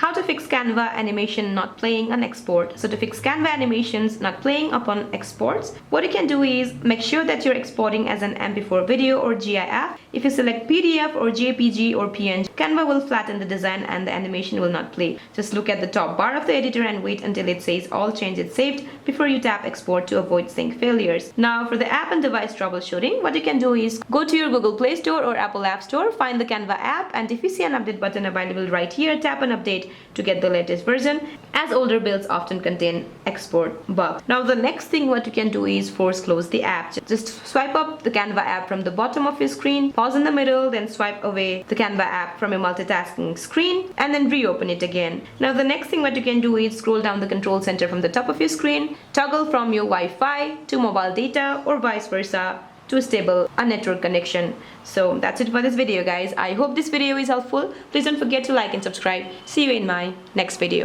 How to fix Canva animation not playing on export. So to fix Canva animations not playing upon exports, what you can do is make sure that you're exporting as an MP4 video or GIF. If you select PDF or JPG or PNG, Canva will flatten the design and the animation will not play. Just look at the top bar of the editor and wait until it says all changes saved before you tap export to avoid sync failures. Now for the app and device troubleshooting, what you can do is go to your Google Play Store or Apple App Store, find the Canva app, and if you see an update button available right here, tap on update to get the latest version, as older builds often contain export bugs. Now the next thing what you can do is force close the app. Just swipe up the Canva app from the bottom of your screen, pause in the middle, then swipe away the Canva app from your multitasking screen, and then reopen it again. Now the next thing what you can do is scroll down the control center from the top of your screen, toggle from your Wi-Fi to mobile data or vice versa to a stable network connection. So that's it for this video, guys. I hope this video is helpful. Please don't forget to like and subscribe. See you in my next video.